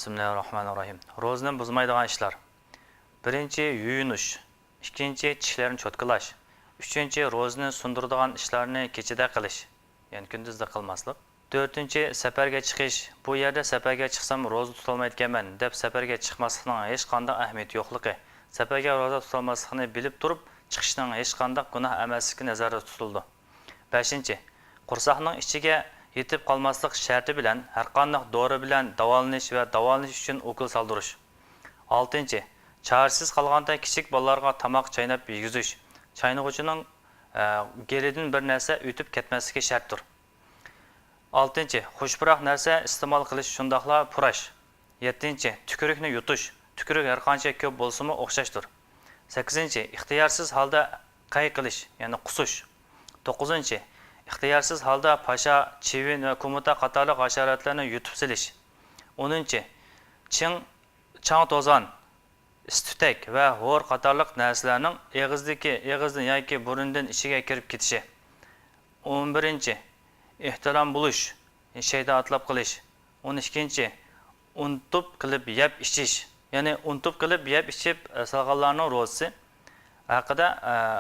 Bismillahirrahmanirrahim. Ro'zani buzmaydigan ishlar. Birinchi yuyinish, ikkinchi tishlarni cho'tkilash, uchinchi ro'zani sundiradigan ishlarni kechida qilish, ya'ni kunduzda qilmaslik. To'rtinchi safarga chiqish. Bu yerda safarga chiqsam ro'za tutolmayotganman deb safarga chiqmaslikning hech qanday ahamiyati yo'qligi. Safarga ro'za tutolmaslikni bilib turib, chiqishning hech qanday gunoh emasligi nazarda tutildi. 5. Qursaqning ichiga yetib qolmaslik sharti bilan har qanday dori bilan davolanish va davolanish uchun ukol soldirish. 6. Chorasiz qolganda kichik bolalarga tomoq chaynab yegizish. Chaynag'uchining geridan bir narsa o'tib ketmasligi shartdir. 6. Xushpuroq narsa iste'mol qilish shundoqla purash. 7. Tukurukni yutish. Tukuruk har qancha ko'p bo'lsa-mu o'xshashdir. 8. Ixtiyorsiz holda qay qilish, ya'ni qusish. 9. İxtiyorsiz holda pasha, chivin va kumuta qatorli hasharotlarni yutib silish. 10. Chang to'zon, istutak va g'o'r qatorli narsalarning eg'izdan yoki burundan ichiga kirib ketishi. 11. Ehtirom bo'lish, shayda atlab qilish. 12. Untub qilib yeb ichish. Ya'ni untub qilib yeb ichib salg'anlarning ro'zasi haqida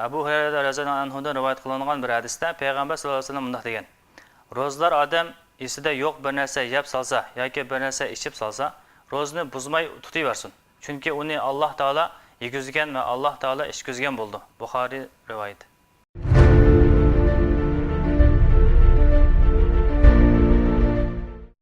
Abu Hurayra radhiyallohu anhudan rivoyat qilingan bir hadisda Payg'ambar sollallohu alayhi vasallam bunday degan: Ro'zlar odam esida yo'q bir narsa yeb solsa yoki bir narsa ichib solsa, ro'zni buzmay tutaversin. Chunki uni Alloh taolo yegizgan va Alloh taolo ichkizgan bo'ldi. Buxoriy rivoyat.